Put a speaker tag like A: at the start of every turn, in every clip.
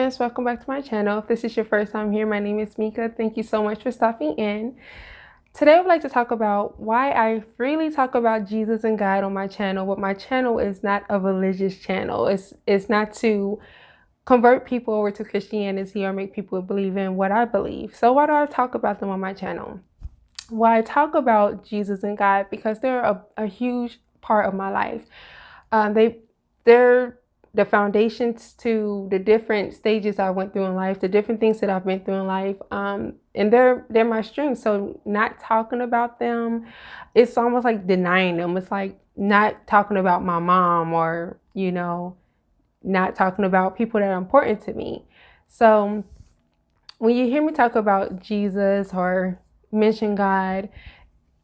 A: friends, welcome back to my channel. If this is your first time here, my name is Meka. Thank you so much for stopping in. Today I would like to talk about why I freely talk about Jesus and God on my channel, but my channel is not a religious channel. It's not to convert people over to Christianity or make people believe in what I believe. So why do I talk about them on my channel? Why I talk about Jesus and God? Because they're a huge part of my life. They're the foundations to the different stages I went through in life, the different things that I've been through in life, and they're my strengths. So not talking about them, it's almost like denying them. It's like not talking about my mom, or not talking about people that are important to me. So when you hear me talk about Jesus or mention God,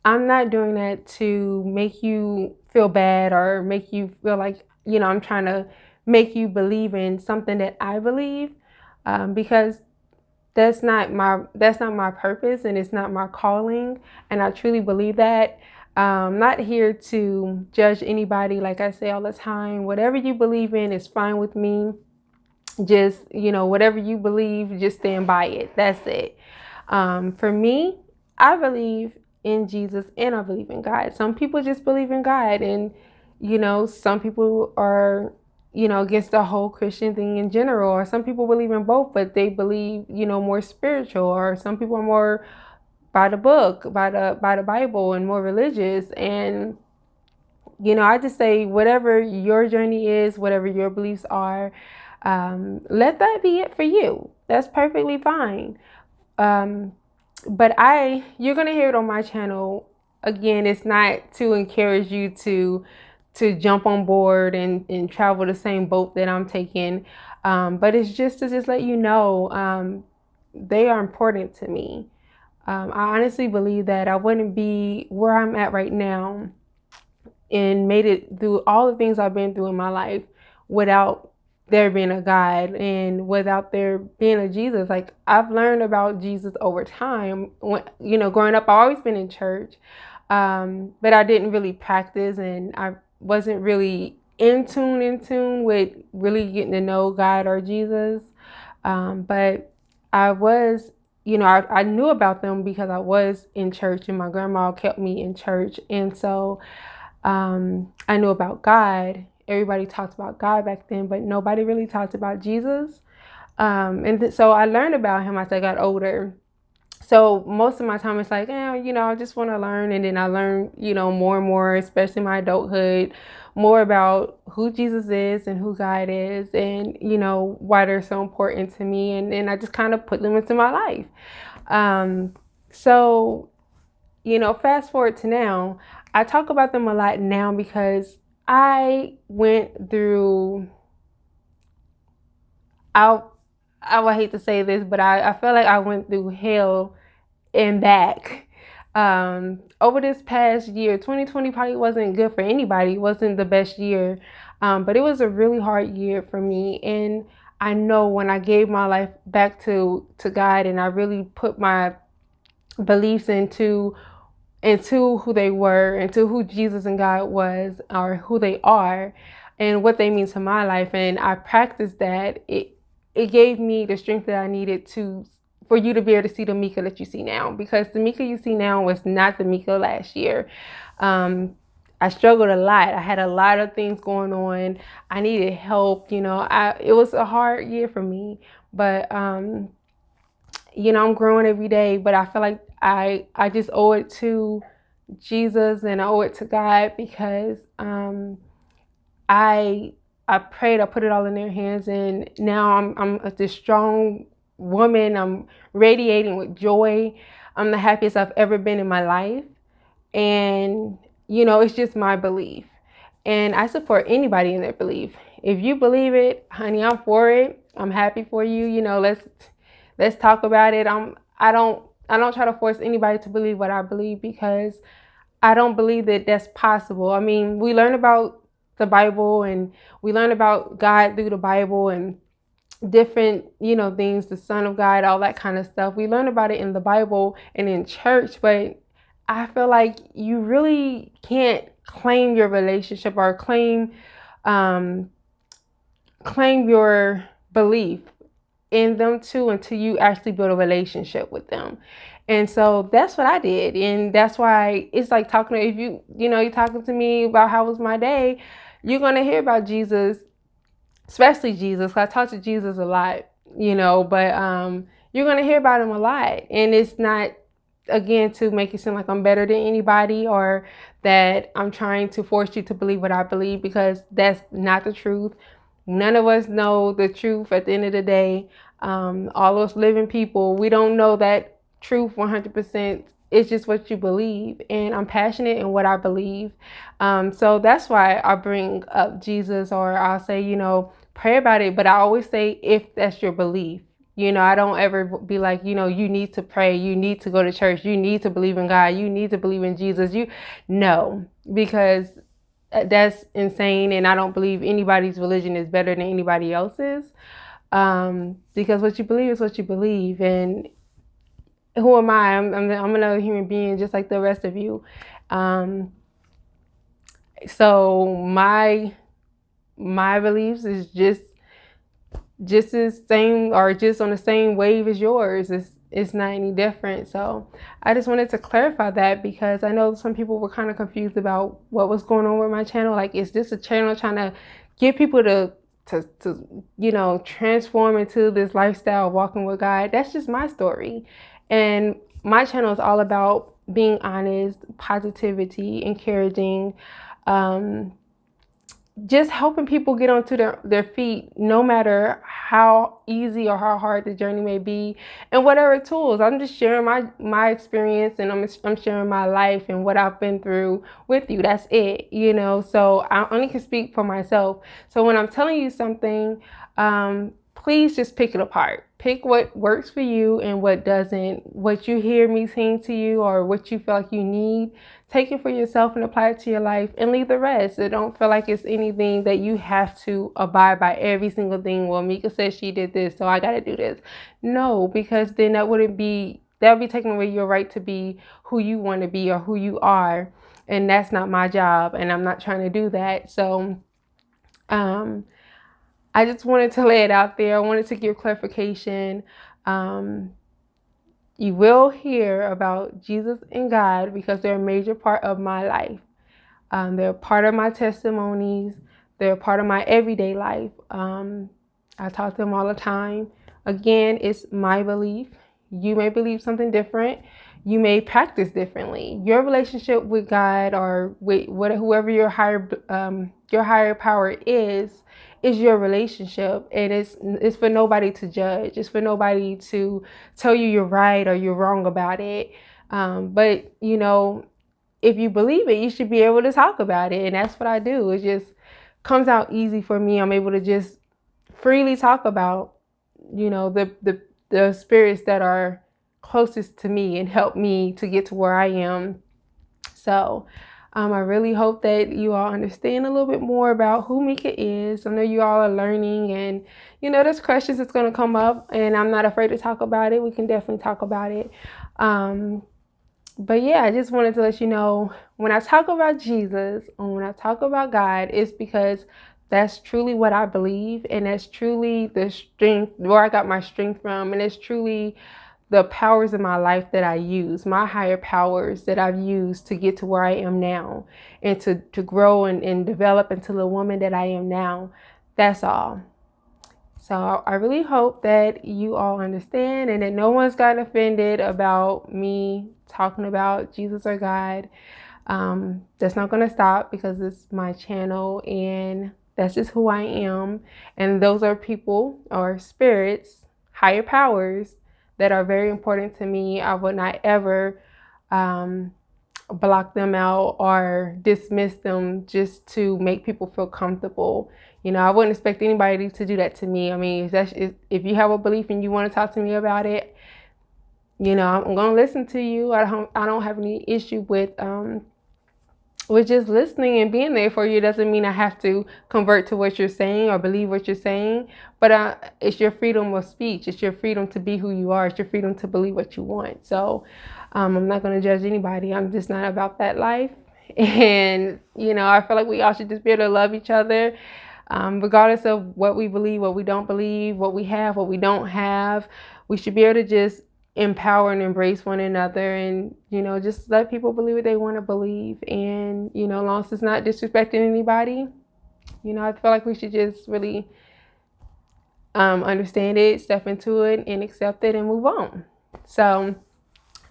A: I'm not doing that to make you feel bad or make you feel like, I'm trying to make you believe in something that I believe, because that's not my purpose, and it's not my calling. And I truly believe that. I'm not here to judge anybody. Like I say all the time, whatever you believe in is fine with me. Just, whatever you believe, just stand by it. That's it. For me, I believe in Jesus and I believe in God. Some people just believe in God, and some people are against the whole Christian thing in general, or some people believe in both, but they believe more spiritual, or some people are more by the book, by the Bible, and more religious. And I just say whatever your journey is, whatever your beliefs are, let that be it for you. That's perfectly fine. Um, but you're gonna hear it on my channel. Again, it's not to encourage you to jump on board and travel the same boat that I'm taking, but it's just to just let you know, they are important to me. I honestly believe that I wouldn't be where I'm at right now and made it through all the things I've been through in my life without there being a God and without there being a Jesus. Like, I've learned about Jesus over time. When, growing up, I've always been in church, but I didn't really practice, and I wasn't really in tune with really getting to know God or Jesus. But I was, I knew about them because I was in church, and my grandma kept me in church. And so I knew about God. Everybody talked about God back then, but nobody really talked about Jesus. So I learned about him as I got older. So most of my time it's like, I just want to learn. And then I learned, more and more, especially my adulthood, more about who Jesus is and who God is, and, why they're so important to me. And I just kind of put them into my life. So fast forward to now, I talk about them a lot now because I went through, I would hate to say this, but I feel like I went through hell and back. Over this past year, 2020 probably wasn't good for anybody. It wasn't the best year, but it was a really hard year for me. And I know when I gave my life back to God, and I really put my beliefs into who they were, into who Jesus and God was, or who they are, and what they mean to my life, and I practiced that, it gave me the strength that I needed for you to be able to see the Meka that you see now. Because the Meka you see now was not the Meka last year. I struggled a lot. I had a lot of things going on. I needed help. It was a hard year for me, but I'm growing every day. But I feel like I just owe it to Jesus, and I owe it to God, because I prayed, I put it all in their hands, and now I'm this strong woman. I'm radiating with joy. I'm the happiest I've ever been in my life. And it's just my belief, and I support anybody in their belief. If you believe it, honey, I'm for it. I'm happy for you. Let's talk about it. I don't try to force anybody to believe what I believe, because I don't believe that that's possible. I mean, we learn about the Bible, and we learn about God through the Bible, and different, things, the Son of God, all that kind of stuff. We learn about it in the Bible and in church, but I feel like you really can't claim your relationship, or claim your belief in them too until you actually build a relationship with them. And so that's what I did. And that's why it's like talking to, if you're talking to me about how was my day, you're going to hear about Jesus, especially Jesus. I talk to Jesus a lot, but you're going to hear about him a lot. And it's not, again, to make it seem like I'm better than anybody or that I'm trying to force you to believe what I believe, because that's not the truth. None of us know the truth at the end of the day. All us living people, we don't know that truth 100%. It's just what you believe. And I'm passionate in what I believe. So that's why I bring up Jesus, or I'll say, pray about it. But I always say, if that's your belief. I don't ever be like, you need to pray, you need to go to church, you need to believe in God, you need to believe in Jesus. No, because that's insane. And I don't believe anybody's religion is better than anybody else's. Because what you believe is what you believe. And who am I? I'm another human being just like the rest of you. So my beliefs is just as same, or just on the same wave as yours. It's not any different. So I just wanted to clarify that, because I know some people were kind of confused about what was going on with my channel. Like, is this a channel trying to get people to transform into this lifestyle of walking with God? That's just my story. And my channel is all about being honest, positivity, encouraging, just helping people get onto their feet, no matter how easy or how hard the journey may be, and whatever tools. I'm just sharing my experience, and I'm sharing my life and what I've been through with you. That's it, so I only can speak for myself. So when I'm telling you something, please just pick it apart. Pick what works for you and what doesn't. What you hear me saying to you, or what you feel like you need, take it for yourself and apply it to your life, and leave the rest. So don't feel like it's anything that you have to abide by every single thing. Well, Meka says she did this, so I got to do this. No, because then that would be taking away your right to be who you want to be or who you are. And that's not my job, and I'm not trying to do that. So, I just wanted to lay it out there. I wanted to give clarification. You will hear about Jesus and God because they're a major part of my life. They're a part of my testimonies. They're a part of my everyday life. I talk to them all the time. Again, it's my belief. You may believe something different. You may practice differently. Your relationship with God, or with whoever your higher power is your relationship, and it's for nobody to judge. It's for nobody to tell you you're right or you're wrong about it. But if you believe it, you should be able to talk about it, and that's what I do. It just comes out easy for me. I'm able to just freely talk about the spirits that are closest to me and help me to get to where I am. So I really hope that you all understand a little bit more about who Meka is. I know you all are learning, and there's questions that's going to come up, and I'm not afraid to talk about it. We can definitely talk about it. But yeah, I just wanted to let you know, when I talk about Jesus and when I talk about God, it's because that's truly what I believe, and that's truly the strength, where I got my strength from, and it's truly the powers in my life that I use, my higher powers that I've used to get to where I am now, and to grow and develop into the woman that I am now. That's all. So I really hope that you all understand, and that no one's gotten offended about me talking about Jesus or God. That's not going to stop, because it's my channel, and that's just who I am. And those are people or spirits, higher powers, that are very important to me. I would not ever block them out or dismiss them just to make people feel comfortable. I wouldn't expect anybody to do that to me. I mean, if you have a belief and you want to talk to me about it, I'm going to listen to you. I don't have any issue with just listening and being there for you. Doesn't mean I have to convert to what you're saying or believe what you're saying, but it's your freedom of speech. It's your freedom to be who you are. It's your freedom to believe what you want. So I'm not going to judge anybody. I'm just not about that life. And, I feel like we all should just be able to love each other. Regardless of what we believe, what we don't believe, what we have, what we don't have, we should be able to just empower and embrace one another, and just let people believe what they want to believe. And as long as it's not disrespecting anybody, I feel like we should just really understand it, step into it, and accept it, and move on. So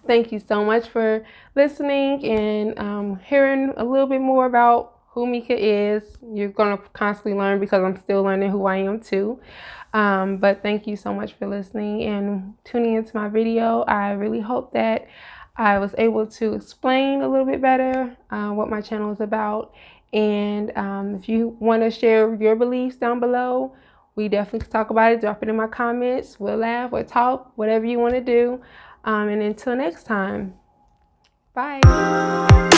A: thank you so much for listening and hearing a little bit more about who Meka is. You're going to constantly learn, because I'm still learning who I am too. But thank you so much for listening and tuning into my video. I really hope that I was able to explain a little bit better what my channel is about. And if you want to share your beliefs down below, we definitely can talk about it. Drop it in my comments. We'll laugh or talk, whatever you want to do. And until next time, bye.